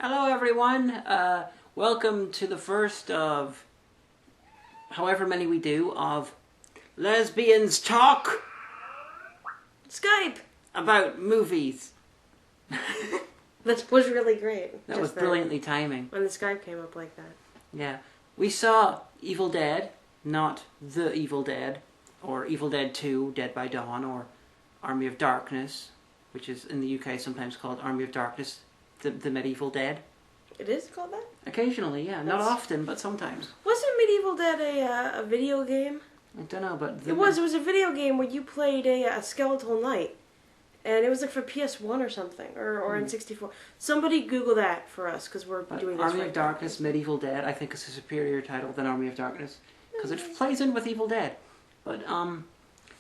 Hello everyone, welcome to the first of however many we do of Lesbians Talk Skype about movies. That was really great. That was brilliantly timing. When the Skype came up like that. Yeah. We saw Evil Dead, not The Evil Dead, or Evil Dead 2, Dead by Dawn, or Army of Darkness, which is in the UK sometimes called Army of Darkness, the Medieval Dead. It is called that? Occasionally, yeah. Not often, but sometimes. Wasn't Medieval Dead a video game? I don't know, but... It was a video game where you played a skeletal knight. And it was like for PS1 or something, or in 64. Somebody Google that for us, because we're doing this Army of Darkness, Medieval Dead, I think is a superior title than Army of Darkness, because it plays in with Evil Dead. But,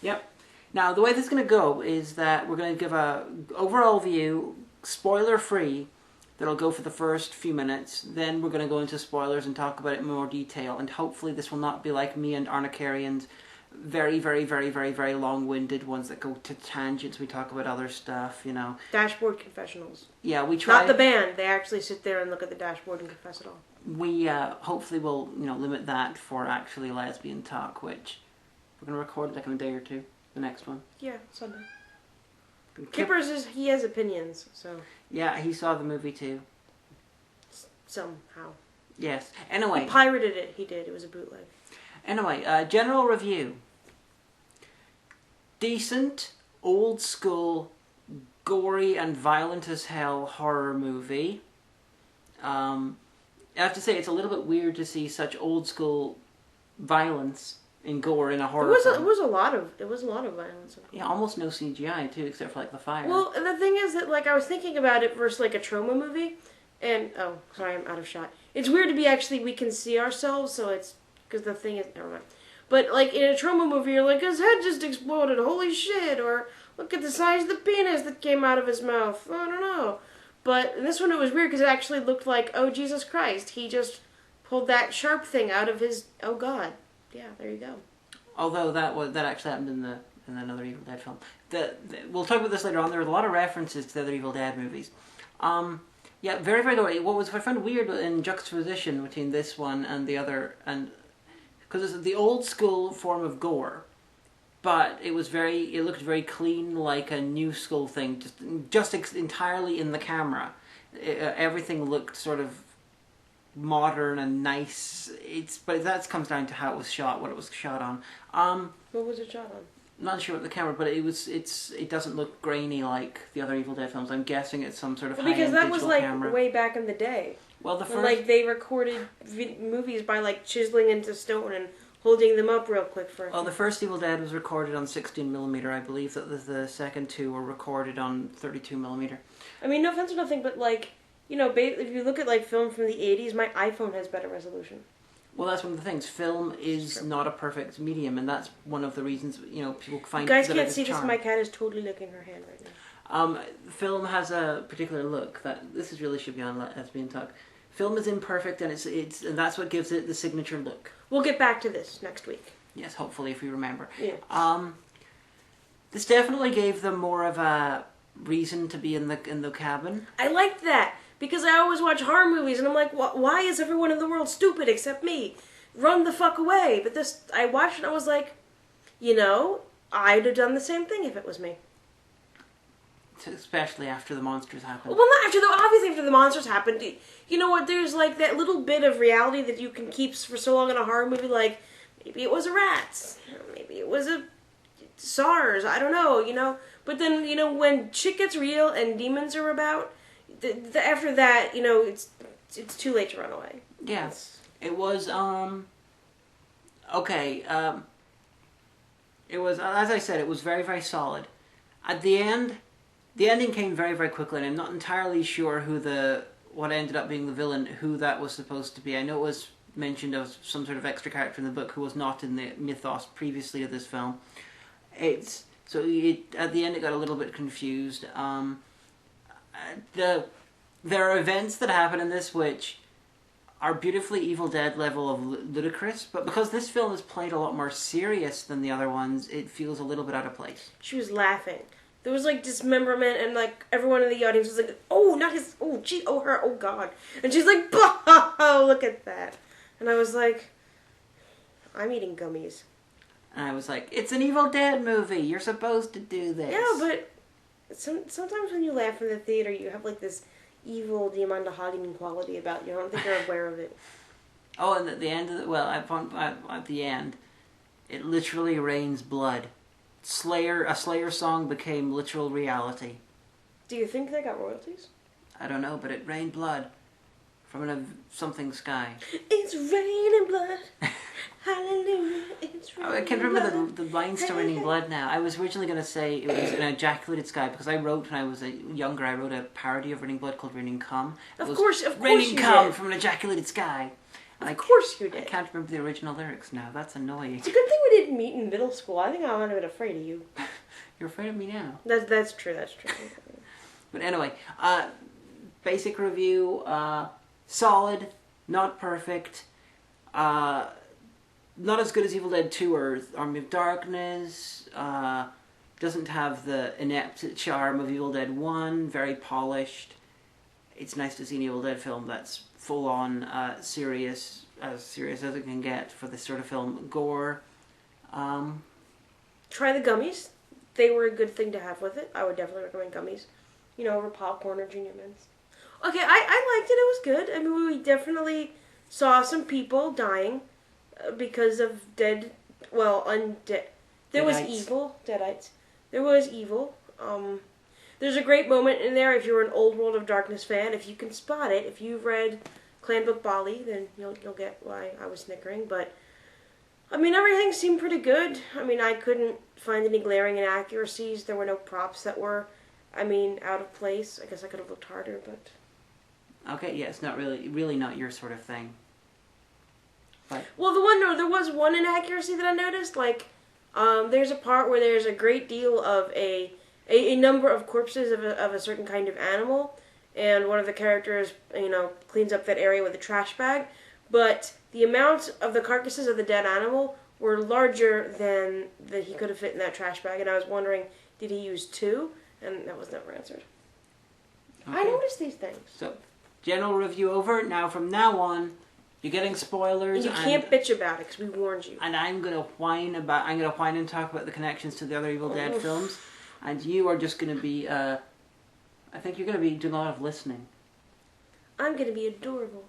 yep. Now, the way this is going to go is that we're going to give a overall view, spoiler-free, that'll go for the first few minutes. Then we're going to go into spoilers and talk about it in more detail, and hopefully this will not be like me and Arnicarian's very, very, very, very, very long-winded ones that go to tangents. We talk about other stuff, you know. Dashboard confessionals. Yeah, we try. Not the band. They actually sit there and look at the dashboard and confess it all. We hopefully will, limit that for actually lesbian talk, which we're going to record like in a day or two. The next one. Yeah, Sunday. Kippers he has opinions, so. Yeah, he saw the movie too. Somehow. Yes. Anyway. He pirated it. He did. It was a bootleg. Anyway, general review. Decent, old school, gory and violent as hell horror movie. I have to say it's a little bit weird to see such old school violence and gore in a horror film. It was a lot of violence. Yeah, almost no CGI too, except for like the fire. Well, the thing is that I was thinking about it versus like a trauma movie, and oh, sorry, I'm out of shot. It's weird to be we can see ourselves, so it's because the thing is never mind. But like in a trauma movie, you're like his head just exploded, holy shit, or look at the size of the penis that came out of his mouth. I don't know. But in this one, it was weird because it actually looked like, oh Jesus Christ, he just pulled that sharp thing out of his. Oh God. Yeah, there you go. Although that actually happened in another Evil Dead film. We'll talk about this later on. There are a lot of references to the other Evil Dead movies. Yeah, very, very good. What I found weird in juxtaposition between this one and the other, and because it's the old school form of gore, but it looked very clean, like a new school thing, just entirely in the camera. Everything looked sort of modern and nice. But that comes down to how it was shot, what it was shot on. What was it shot on? Not sure what the camera, but it doesn't look grainy like the other Evil Dead films. I'm guessing it's some sort of high-end digital camera. Because that was way back in the day. Well, the first when, they recorded movies by chiseling into stone and holding them up real quick for. Well, the first Evil Dead was recorded on 16mm. I believe that the second two were recorded on 32mm. I mean, no offense or nothing, but if you look at film from the 80s, my iPhone has better resolution. Well, that's one of the things. Film is not a perfect medium, and that's one of the reasons people find. You guys can't see this. My cat is totally licking her hand right now. Film has a particular look that this really should be on Lesbian Talk. Film is imperfect, and and that's what gives it the signature look. We'll get back to this next week. Yes, hopefully, if we remember. Yeah. This definitely gave them more of a reason to be in the cabin. I liked that. Because I always watch horror movies, and I'm like, why is everyone in the world stupid except me? Run the fuck away. But I watched it, and I was like, I'd have done the same thing if it was me. Especially after the monsters happened. Well, obviously after the monsters happened. You know what, there's that little bit of reality that you can keep for so long in a horror movie, maybe it was a rats. Maybe it was a SARS. I don't know, But then, when shit gets real and demons are about... after that, it's too late to run away. Yes. It was, okay, it was, as I said, it was very, very solid. At the end, the ending came very, very quickly, and I'm not entirely sure what ended up being the villain, who that was supposed to be. I know it was mentioned as some sort of extra character in the book who was not in the mythos previously to this film. At the end it got a little bit confused. There are events that happen in this which are beautifully Evil Dead level of ludicrous, but because this film is played a lot more serious than the other ones, it feels a little bit out of place. She was laughing. There was like dismemberment, and like everyone in the audience was like, "Oh, not his! Oh, gee! Oh, her! Oh, God!" And she's like, "Oh, look at that!" And I was like, "I'm eating gummies." And I was like, "It's an Evil Dead movie. You're supposed to do this." Yeah, but sometimes when you laugh in the theater, you have like this evil Diamanda Hagen quality about you. I don't think you're aware of it. Oh, and at the end of at the end, it literally rains blood. A Slayer song became literal reality. Do you think they got royalties? I don't know, but it rained blood from something sky. It's raining blood. Hallelujah. It's raining I can't remember blood. the lines to Raining Blood now. I was originally going to say it was an ejaculated sky because I wrote when I was younger. I wrote a parody of Raining Blood called Raining Cum. Of course Raining you Cum did. from an ejaculated sky. Of course you did. I can't remember the original lyrics now. That's annoying. It's a good thing we didn't meet in middle school. I think I would have been afraid of you. You're afraid of me now. That's true. But anyway, basic review, solid, not perfect, not as good as Evil Dead 2 or Army of Darkness, doesn't have the inept charm of Evil Dead 1, very polished. It's nice to see an Evil Dead film that's full-on serious as it can get for this sort of film. Gore. Try the gummies. They were a good thing to have with it. I would definitely recommend gummies. You know, over popcorn or Junior Mints. Okay, I liked it. It was good. I mean, we definitely saw some people dying because of undead. There was evil. Deadites. There was evil. There's a great moment in there if you're an old World of Darkness fan. If you can spot it, if you've read Clan Book Bali, then you'll get why I was snickering. But I mean, everything seemed pretty good. I mean, I couldn't find any glaring inaccuracies. There were no props that were, out of place. I guess I could have looked harder, but Okay, yeah, it's not really not your sort of thing. But well, there was one inaccuracy that I noticed. Like, there's a part where there's a great deal of a number of corpses of a certain kind of animal, and one of the characters, cleans up that area with a trash bag, but the amount of the carcasses of the dead animal were larger than he could have fit in that trash bag, and I was wondering, did he use two? And that was never answered. Okay. I noticed these things. So, general review over. Now, from now on, you're getting spoilers. And you can't bitch about it, because we warned you. And I'm going to whine and talk about the connections to the other Evil Dead films. And you are just going to be, I think you're going to be doing a lot of listening. I'm going to be adorable.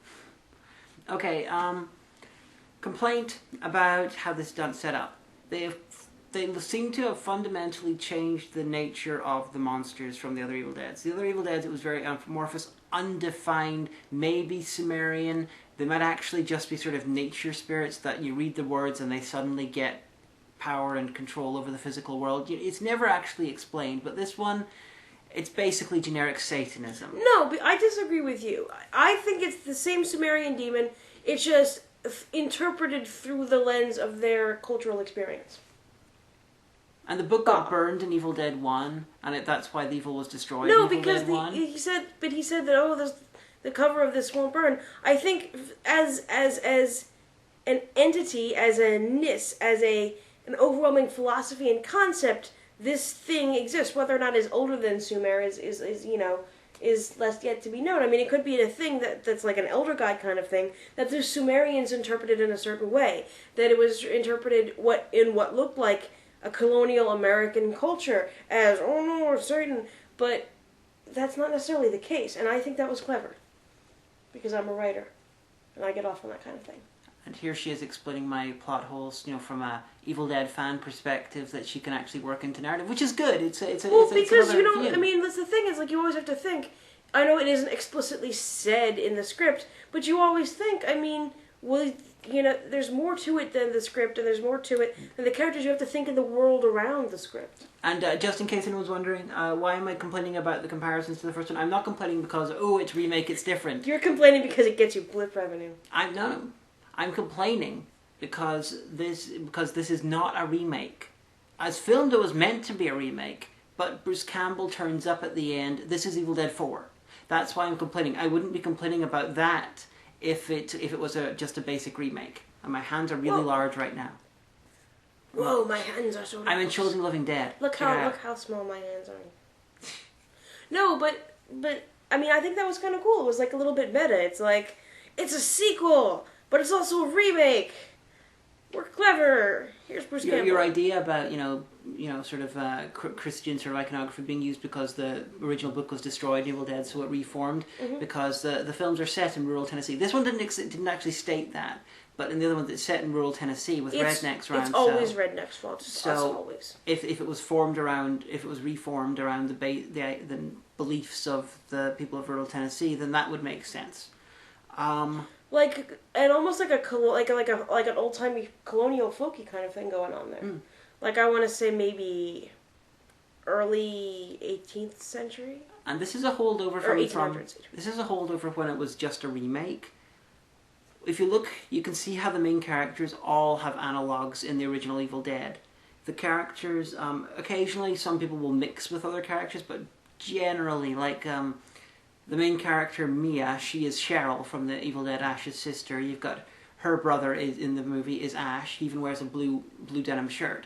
Okay, complaint about how this is set up. They seem to have fundamentally changed the nature of the monsters from the other Evil Deads. The other Evil Deads, it was very amorphous, undefined, maybe Sumerian. They might actually just be sort of nature spirits that you read the words and they suddenly get power and control over the physical world. It's never actually explained, but this one, it's basically generic Satanism. No, but I disagree with you. I think it's the same Sumerian demon, it's just interpreted through the lens of their cultural experience. And the book got burned in Evil Dead 1, and that's why the evil was destroyed no, in Evil because Dead 1. he said that, the cover of this won't burn. I think as an entity, as a ness, as an overwhelming philosophy and concept, this thing exists. Whether or not it's older than Sumer is less yet to be known. I mean, it could be a thing that's like an elder god kind of thing, that the Sumerians interpreted in a certain way, that it was interpreted in what looked like a colonial American culture as, oh no, Satan, but that's not necessarily the case, and I think that was clever, because I'm a writer, and I get off on that kind of thing. And here she is explaining my plot holes, from a Evil Dead fan perspective, that she can actually work into narrative, which is good. It's because that's the thing is, like, you always have to think. I know it isn't explicitly said in the script, but you always think. There's more to it than the script, and there's more to it than the characters. You have to think in the world around the script. And just in case anyone's wondering, why am I complaining about the comparisons to the first one? I'm not complaining because it's remake, it's different. You're complaining because it gets you blip revenue. I'm complaining because this is not a remake. As filmed, it was meant to be a remake, but Bruce Campbell turns up at the end. This is Evil Dead 4. That's why I'm complaining. I wouldn't be complaining about that if it was just a basic remake. And my hands are really large right now. Whoa, my hands are so nice. I'm in Children of the Living Dead. Look how small my hands are. No, but I mean, I think that was kind of cool. It was like a little bit meta. It's like, it's a sequel, but it's also a remake. We're clever. Here's Bruce Campbell. Your idea about, sort of Christian sort of iconography being used because the original book was destroyed, Evil Dead, so it reformed, because the films are set in rural Tennessee. This one didn't actually state that, but in the other one it's set in rural Tennessee with rednecks around. It's always rednecks' fault. So always. If it was reformed around the beliefs of the people of rural Tennessee, then that would make sense. And almost like an old timey colonial folky kind of thing going on there. Like I want to say maybe early 18th century. And this is a holdover this is a holdover when it was just a remake. If you look, you can see how the main characters all have analogues in the original Evil Dead. The characters, occasionally some people will mix with other characters, but generally, the main character, Mia, she is Cheryl from the Evil Dead Ash's sister. You've got her brother in the movie is Ash. He even wears a blue denim shirt.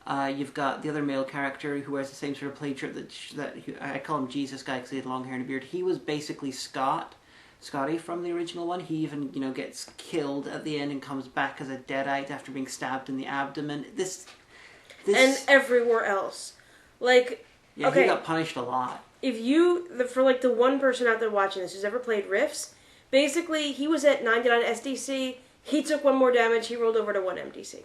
You've got the other male character who wears the same sort of plaid shirt that I call him Jesus guy because he had long hair and a beard. He was basically Scotty from the original one. He even, gets killed at the end and comes back as a deadite after being stabbed in the abdomen. This and everywhere else. He got punished a lot. If for the one person out there watching this who's ever played Riffs, basically he was at 99 SDC, he took one more damage, he rolled over to 1 MDC.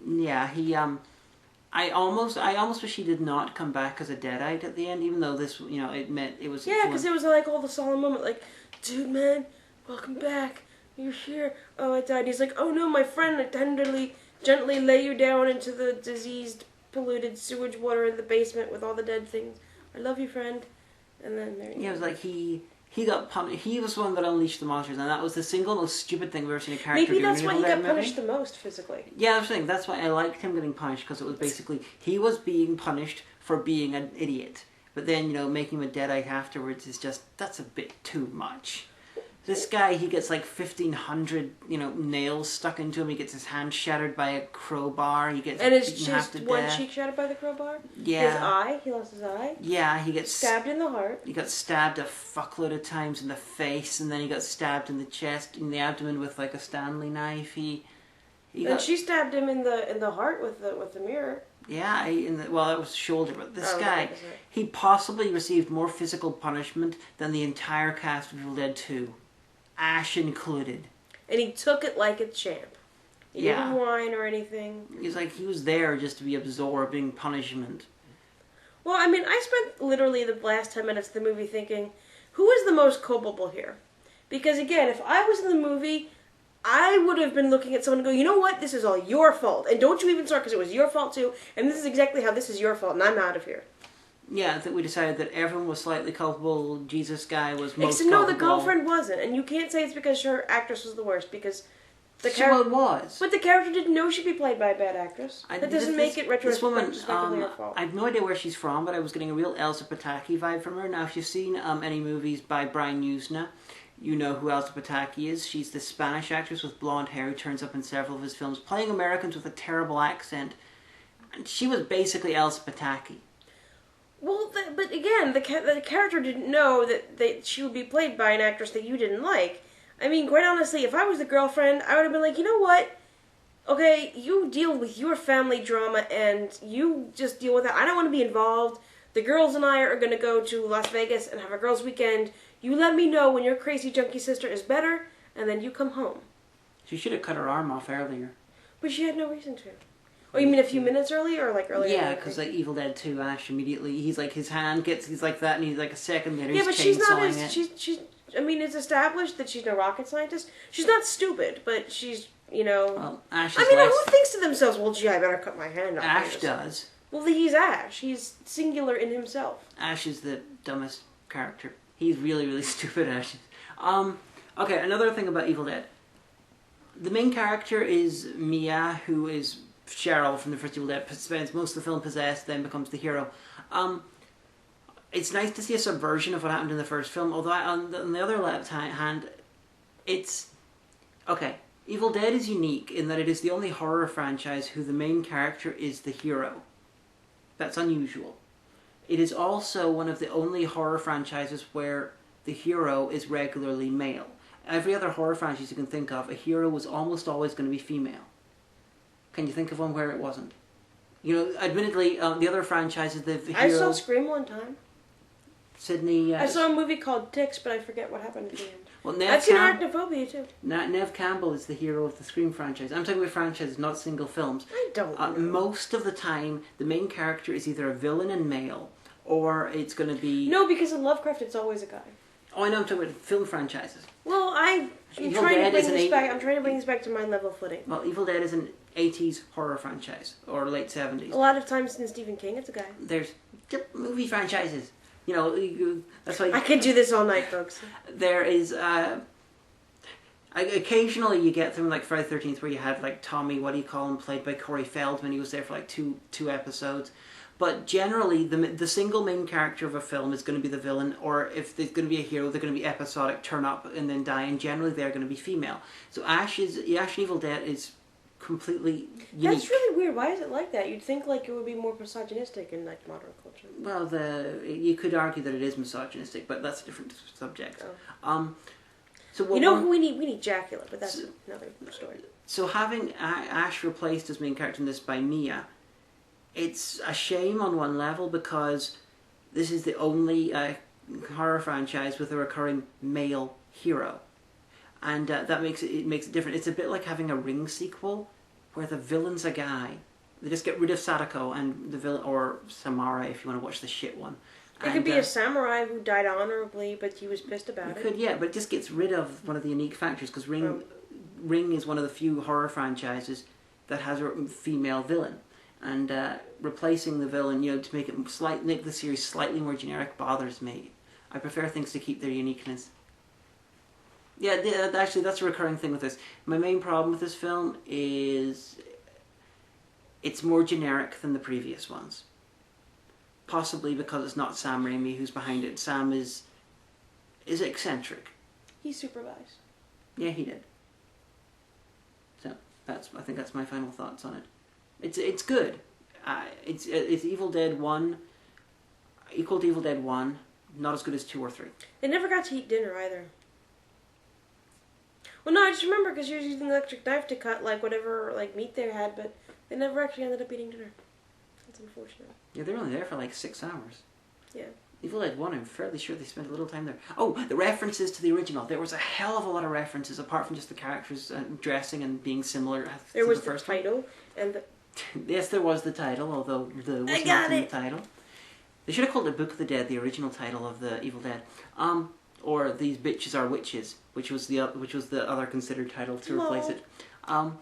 Yeah, he, I almost wish he did not come back as a deadite at the end, even though this, it meant it was... Yeah, because it was like all the solemn moment, like, dude, man, welcome back, you're here, oh, I died. And he's like, oh no, my friend, I gently lay you down into the diseased, polluted sewage water in the basement with all the dead things. I love you, friend. And then there you go. Yeah, it was like he got punished. He was the one that unleashed the monsters, and that was the single most stupid thing we've ever seen a character do. Maybe that's why he got punished the most physically. Yeah, I was saying that's why I liked him getting punished, because it was basically he was being punished for being an idiot, but then making him a deadite afterwards is that's a bit too much. This guy, he gets 1,500 nails stuck into him. He gets his hand shattered by a crowbar. He gets one cheek shattered by the crowbar. Yeah, he lost his eye. Yeah, he gets stabbed in the heart. He got stabbed a fuckload of times in the face, and then he got stabbed in the chest, in the abdomen with a Stanley knife. She stabbed him in the heart with the mirror. Yeah, it was shoulder, but this guy, he possibly received more physical punishment than the entire cast of Evil Dead 2. Ash included. And he took it like a champ. He didn't whine or anything. He was there just to be absorbing punishment. Well, I mean, I spent literally the last 10 minutes of the movie thinking, who is the most culpable here? Because again, if I was in the movie, I would have been looking at someone and go, you know what, this is all your fault. And don't you even start because it was your fault too. And this is exactly how this is your fault and I'm out of here. Yeah, I think we decided that everyone was slightly culpable. Jesus guy was most culpable. No, the girlfriend wasn't. And you can't say it's because her actress was the worst, because the character was. But the character didn't know she'd be played by a bad actress. That doesn't make it retrospectively her fault. I have no idea where she's from, but I was getting a real Elsa Pataki vibe from her. Now, if you've seen any movies by Brian Usna, you know who Elsa Pataki is. She's the Spanish actress with blonde hair who turns up in several of his films, playing Americans with a terrible accent. And she was basically Elsa Pataki. Well, but again, the character didn't know that she would be played by an actress that you didn't like. I mean, quite honestly, if I was the girlfriend, I would have been like, you know what? Okay, you deal with your family drama and you just deal with it. I don't want to be involved. The girls and I are going to go to Las Vegas and have a girls' weekend. You let me know when your crazy junkie sister is better, and then you come home. She should have cut her arm off earlier. But she had no reason to. Oh, you mean a few minutes earlier or earlier? Yeah, because Evil Dead 2, Ash immediately, he's his hand he's like that, and he's a second later, yeah, he's but she's not it. I mean, it's established that she's no rocket scientist. She's not stupid, but she's, Well, Ash is who thinks to themselves, well, gee, I better cut my hand off. Ash does. Well, he's Ash. He's singular in himself. Ash is the dumbest character. He's really, really stupid, Ash. Okay, another thing about Evil Dead. The main character is Mia, who is Cheryl from the first Evil Dead, spends most of the film possessed, then becomes the hero. It's nice to see a subversion of what happened in the first film, although on the other hand, it's... Okay, Evil Dead is unique in that it is the only horror franchise who the main character is the hero. That's unusual. It is also one of the only horror franchises where the hero is regularly male. Every other horror franchise you can think of, a hero was almost always going to be female. Can you think of one where it wasn't? You know, admittedly, the other franchises, the hero... I saw Scream one time. Sydney... I saw a movie called Ticks, but I forget what happened at the end. Well, I've seen Arachnophobia, too. Nev Campbell is the hero of the Scream franchise. I'm talking about franchises, not single films. I don't know. Most of the time, the main character is either a villain and male, or it's going to be... No, because in Lovecraft, it's always a guy. Oh, I know, I'm talking about film franchises. Well, I'm trying to bring this back to mind level footing. Well, Evil Dead is an 80s horror franchise, or late 70s. A lot of times in Stephen King, it's a guy. There's movie franchises. You know, that's why... I could do this all night, folks. There is... occasionally you get something like Friday the 13th where you had like Tommy, what do you call him, played by Corey Feldman. He was there for like two episodes. But generally, the single main character of a film is going to be the villain, or if there's going to be a hero, they're going to be episodic, turn up and then die, and generally they're going to be female. So Ash Evil Dead is completely unique. That's really weird. Why is it like that? You'd think like it would be more misogynistic in like modern culture. Well, you could argue that it is misogynistic, but that's a different subject. Oh. So who we need? We need Dracula, but that's another story. So having Ash replaced as main character in this by Mia, it's a shame on one level because this is the only horror franchise with a recurring male hero, and that makes it different. It's a bit like having a Ring sequel where the villain's a guy. They just get rid of Sadako and the villain, or Samara if you want to watch the shit one. It could be a samurai who died honorably, but he was pissed about it. Could, yeah, but it just gets rid of one of the unique factors because Ring is one of the few horror franchises that has a female villain. And replacing the villain, you know, to make the series slightly more generic bothers me. I prefer things to keep their uniqueness. Yeah, actually, that's a recurring thing with this. My main problem with this film is it's more generic than the previous ones. Possibly because it's not Sam Raimi who's behind it. Sam is eccentric. He supervised. Yeah, he did. So I think that's my final thoughts on it. It's good. It's Evil Dead 1, equal to Evil Dead 1, not as good as 2 or 3. They never got to eat dinner either. Well, no, I just remember because you were using the electric knife to cut like whatever like meat they had, but they never actually ended up eating dinner. That's unfortunate. Yeah, they were only there for like 6 hours. Yeah. Evil Dead 1, I'm fairly sure they spent a little time there. Oh, the references to the original. There was a hell of a lot of references, apart from just the characters dressing and being similar to there was the first title and the... Yes, there was the title, although the was not in the title. They should have called it Book of the Dead, the original title of the Evil Dead. Or These Bitches Are Witches, which was the other considered title to replace it. In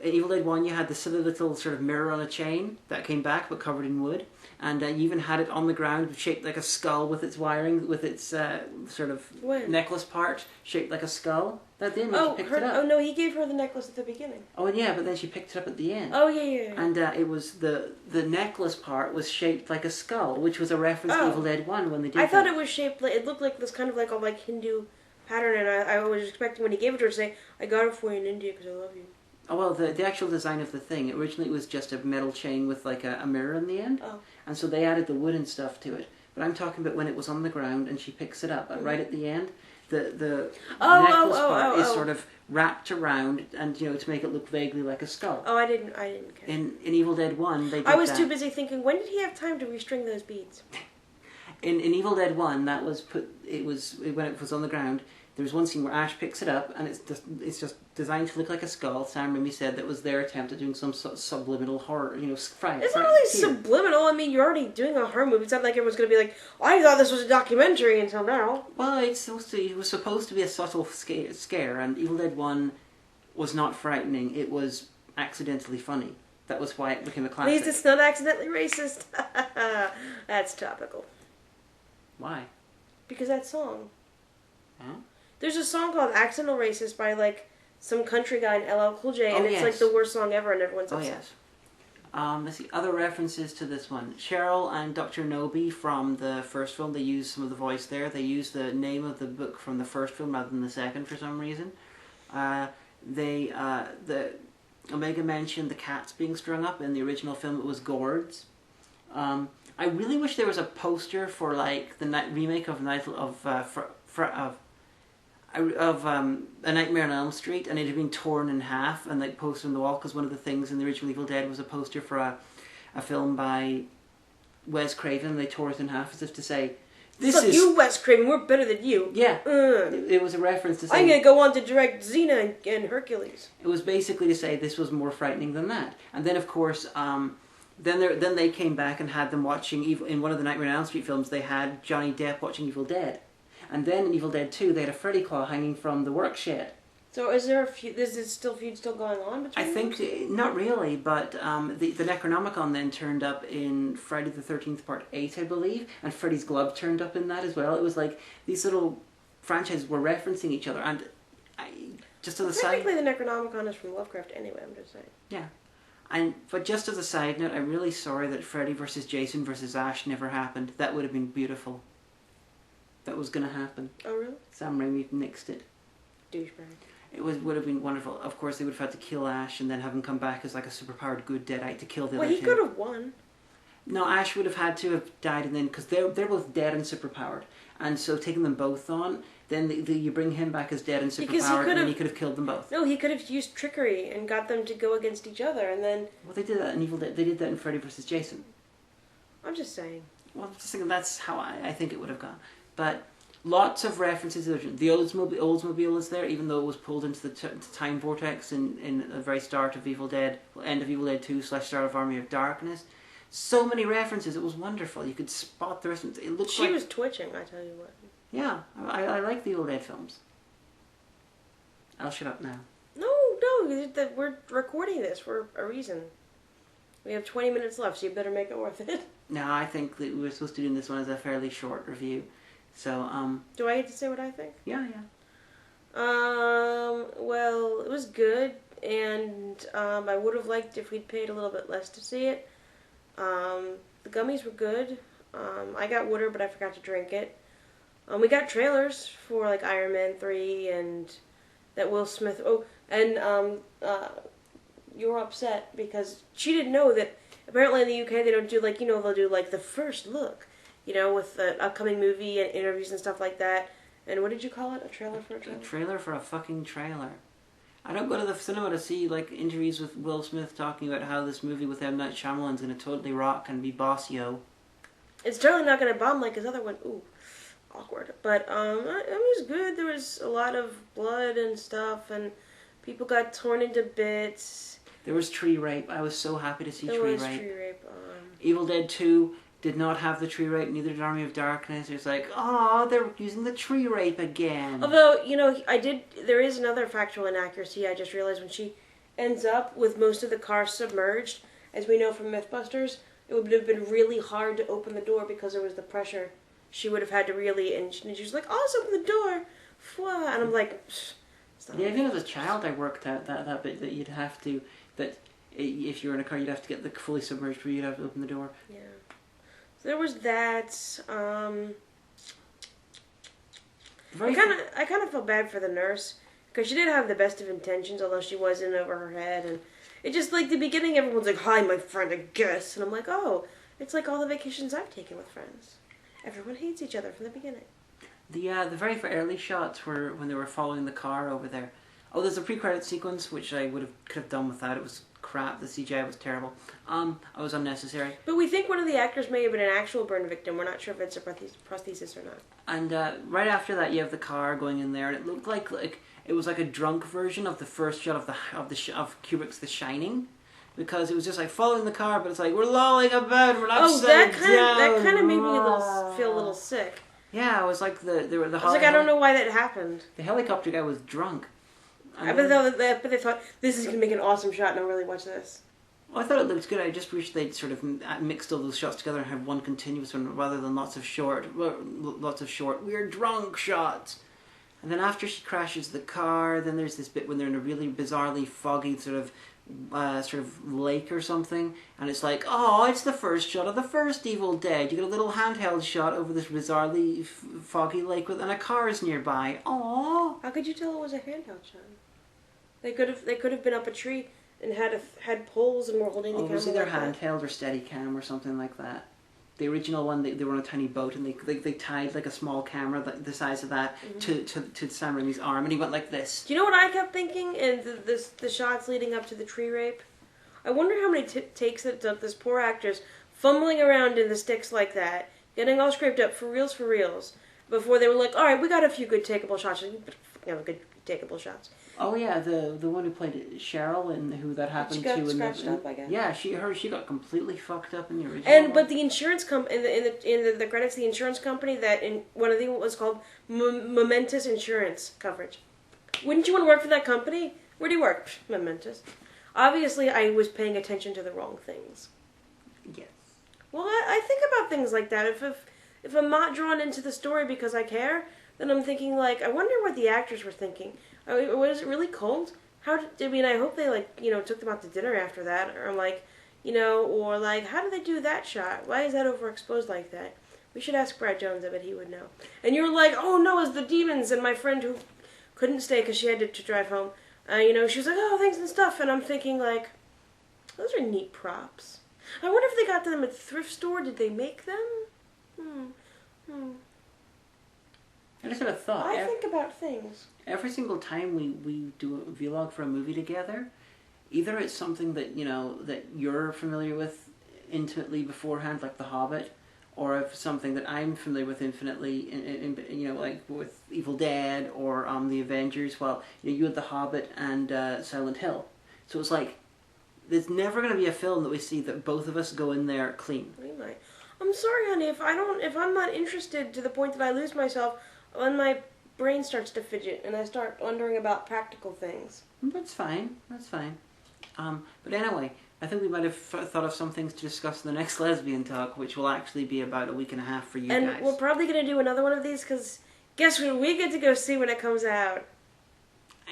Evil Dead 1 you had the silly little sort of mirror on a chain that came back but covered in wood, and you even had it on the ground shaped like a skull with its wiring, with its sort of necklace part shaped like a skull. That then when she picked it up. Oh no, he gave her the necklace at the beginning. Oh and yeah, but then she picked it up at the end. Oh yeah. And it was the necklace part was shaped like a skull, which was a reference to Evil Dead 1 when they did I thought it was shaped like, it looked like this kind of like a Hindu pattern, and I was expecting when he gave it to her to say, I got it for you in India because I love you. Oh well, the actual design of the thing, originally it was just a metal chain with like a mirror in the end. Oh. And so they added the wood and stuff to it. But I'm talking about when it was on the ground and she picks it up, right at the end, the necklace part is sort of wrapped around and, you know, to make it look vaguely like a skull. Oh, I didn't catch it. In Evil Dead 1, they did I was too busy thinking, when did he have time to restring those beads? In Evil Dead 1, that was when it was on the ground. There was one scene where Ash picks it up, and it's just designed to look like a skull. Sam Raimi said that was their attempt at doing some sort of subliminal horror, you know, It's not really subliminal. I mean, you're already doing a horror movie. It's not like everyone's going to be like, I thought this was a documentary until now. Well, it was supposed to be a subtle scare, and Evil Dead 1 was not frightening. It was accidentally funny. That was why it became a classic. At least it's not accidentally racist. That's topical. Why? Because that song. Huh? There's a song called Accidental Racist by, like, some country guy in LL Cool J, and it's, like, the worst song ever, and everyone's upset. Oh, yes. Let's see, other references to this one. Cheryl and Dr. Noby from the first film, they used some of the voice there. They used the name of the book from the first film rather than the second for some reason. The Omega mentioned the cats being strung up. In the original film, it was gourds. I really wish there was a poster for like the remake of A Nightmare on Elm Street, and it had been torn in half and like posted on the wall, because one of the things in the original Evil Dead was a poster for a film by Wes Craven. They tore it in half as if to say, "This Look, is you, Wes Craven, we're better than you." Yeah, it was a reference to say, I'm gonna go on to direct Xena and Hercules. It was basically to say this was more frightening than that. And then of course, then they came back and had them watching in one of the Nightmare on Elm Street films. They had Johnny Depp watching Evil Dead. And then in Evil Dead 2, they had a Freddy claw hanging from the work shed. So is there a feud? Is this feud still going on between I think, not really, but the Necronomicon then turned up in Friday the 13th Part 8, I believe, and Freddy's glove turned up in that as well. It was like these little franchises were referencing each other, and just as a side... Technically the Necronomicon is from Lovecraft anyway, I'm just saying. Yeah. But just as a side note, I'm really sorry that Freddy versus Jason versus Ash never happened. That would have been beautiful. That was going to happen. Oh, really? Sam Raimi nixed it. Douchebag. It would have been wonderful. Of course, they would have had to kill Ash and then have him come back as like a superpowered good Deadite to kill the other two. Well, he could have won. No, Ash would have had to have died, and then because they're both dead and superpowered, and so taking them both on, then you bring him back as dead and superpowered, and then he could have killed them both. No, he could have used trickery and got them to go against each other, and then. Well, they did that in Evil Dead. They did that in Freddy vs. Jason. I'm just saying. Well, I'm just thinking that's how I think it would have gone, but. Lots of references. The Oldsmobile is there, even though it was pulled into the time vortex in the very start of Evil Dead, end of Evil Dead 2 / start of Army of Darkness. So many references. It was wonderful. You could spot the references. It looked She was twitching, I tell you what. Yeah, I like the Evil Dead films. I'll shut up now. No, we're recording this for a reason. We have 20 minutes left, so you better make it worth it. No, I think that we're supposed to do this one as a fairly short review. So, Do I get to say what I think? Yeah. Well, it was good, and I would have liked if we'd paid a little bit less to see it. The gummies were good. I got water, but I forgot to drink it. We got trailers for, like, Iron Man 3 and that Will Smith... Oh, and you were upset because she didn't know that apparently in the UK they don't do, like, they'll do, like, the first look. With the upcoming movie and interviews and stuff like that. And what did you call it? A trailer for a trailer? A trailer for a fucking trailer. I don't go to the cinema to see, like, interviews with Will Smith talking about how this movie with M. Night Shyamalan's going to totally rock and be boss-yo. It's totally not going to bomb like his other one. Ooh, awkward. But, it was good. There was a lot of blood and stuff, and people got torn into bits. There was tree rape. I was so happy to see tree rape. There was tree rape. Evil Dead 2... did not have the tree rape, neither did Army of Darkness. It was like, oh, they're using the tree rape again. Although, there is another factual inaccuracy I just realized. When she ends up with most of the car submerged, as we know from Mythbusters, it would have been really hard to open the door because there was the pressure. She would have had to really, and she was like, oh, let's open the door. And I'm like, yeah, even as a child I worked out that bit that you'd have to, that if you were in a car you'd have to get the fully submerged where you'd have to open the door. Yeah. There was that. I kind of felt bad for the nurse because she did have the best of intentions, although she was in over her head, and it just like the beginning. Everyone's like, "Hi, my friend," I guess, and I'm like, "Oh, it's like all the vacations I've taken with friends. Everyone hates each other from the beginning." The very early shots were when they were following the car over there. Oh, there's a pre-credit sequence which I could have done without. It was crap. The CGI was terrible. It was unnecessary. But we think one of the actors may have been an actual burn victim. We're not sure if it's a prosthesis or not. And right after that, you have the car going in there, and it looked like it was like a drunk version of the first shot of Kubrick's The Shining, because it was just like following the car, but it's like we're lolling about, we're upside down. That kind of made me feel a little sick. Yeah, it was like the. I was like, I don't know why that happened. The helicopter guy was drunk. But they thought, this is going to make an awesome shot, and I'll really watch this. Well, I thought it looked good. I just wish they'd sort of mixed all those shots together and had one continuous one rather than lots of short, we're drunk shots. And then after she crashes the car, then there's this bit when they're in a really bizarrely foggy sort of lake or something, and it's like, oh, it's the first shot of the first Evil Dead. You get a little handheld shot over this bizarrely foggy lake and a car is nearby. Aww. How could you tell it was a handheld shot? They could have been up a tree and had poles and were holding the camera. It was either like that. handheld or Steadicam or something like that. The original one, they were on a tiny boat and they tied like a small camera the size of that to Sam Raimi's arm, and he went like this. Do you know what I kept thinking in the shots leading up to the tree rape? I wonder how many takes it took this poor actress fumbling around in the sticks like that, getting all scraped up for reals, before they were like, all right, we got a few good takeable shots. Good takeable shots. Oh yeah, the one who played Cheryl and who that happened she got to. Scratched up, I guess. Yeah, she got completely fucked up in the original. But the insurance company in the credits, the insurance company that in one of them was called Momentous Insurance Coverage. Wouldn't you want to work for that company? Where do you work? Momentous. Obviously, I was paying attention to the wrong things. Yes. Well, I think about things like that. If I'm not drawn into the story because I care, then I'm thinking like, I wonder what the actors were thinking. Was it really cold? I hope they took them out to dinner after that, or or how did they do that shot? Why is that overexposed like that? We should ask Brad Jones. I bet he would know. And you were like, oh no, it's the demons. And my friend who couldn't stay because she had to drive home, she was like, oh, things and stuff. And I'm thinking like, those are neat props. I wonder if they got them at the thrift store. Did they make them? I just had a thought. I think about things. Every single time we do a vlog for a movie together, either it's something that that you're familiar with intimately beforehand, like The Hobbit, or if something that I'm familiar with infinitely, like with Evil Dead or the Avengers. Well, you had The Hobbit and Silent Hill, so it's like there's never going to be a film that we see that both of us go in there clean. We might. I'm sorry, honey. If I'm not interested to the point that I lose myself, when my brain starts to fidget and I start wondering about practical things. That's fine. That's fine. But anyway, I think we might have thought of some things to discuss in the next Lesbian Talk, which will actually be about a week and a half for you guys. And we're probably going to do another one of these because guess what we get to go see when it comes out?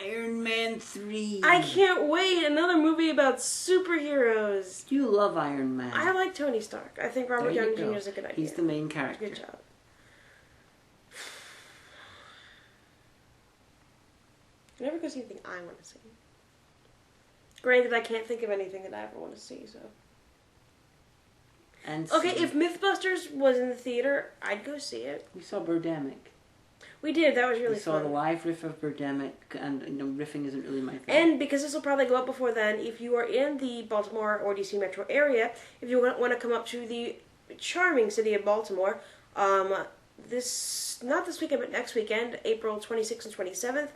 Iron Man 3. I can't wait. Another movie about superheroes. You love Iron Man. I like Tony Stark. I think Robert Downey Jr. is a good idea. He's the main character. Good job. I never go see anything I want to see. Granted, I can't think of anything that I ever want to see, so. And okay, if Mythbusters was in the theater, I'd go see it. We saw Birdemic. We did, that was really fun. We saw fun. the live riff of Birdemic, and riffing isn't really my thing. And because this will probably go up before then, if you are in the Baltimore or DC metro area, if you want to come up to the charming city of Baltimore, not this weekend, but next weekend, April 26th and 27th,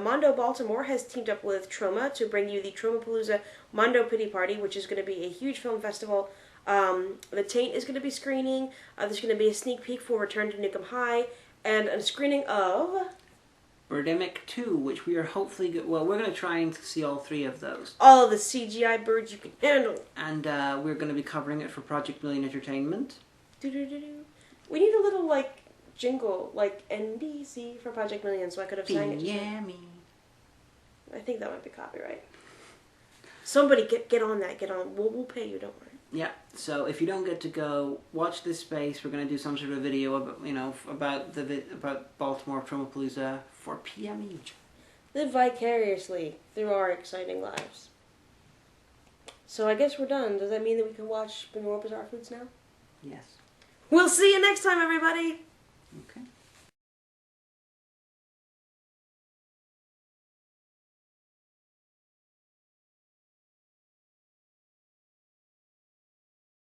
Mondo Baltimore has teamed up with Troma to bring you the Tromapalooza Mondo Pity Party, which is going to be a huge film festival. The Taint is going to be screening. There's going to be a sneak peek for Return to Nukem High, and a screening of Birdemic 2, which we are hopefully we're going to try and see all three of those. All the CGI birds you can handle. And we're going to be covering it for Project Million Entertainment. Do-do-do-do. We need a little jingle, like NBC for Project Million, so I could have sang it. Yeah, me. I think that might be copyright. Somebody get on that. Get on. We'll pay you. Don't worry. Yeah. So if you don't get to go, watch this space. We're going to do some sort of video about about Baltimore Tromapalooza 4 p.m. each. Live vicariously through our exciting lives. So I guess we're done. Does that mean that we can watch More Bizarre Foods now? Yes. We'll see you next time, everybody.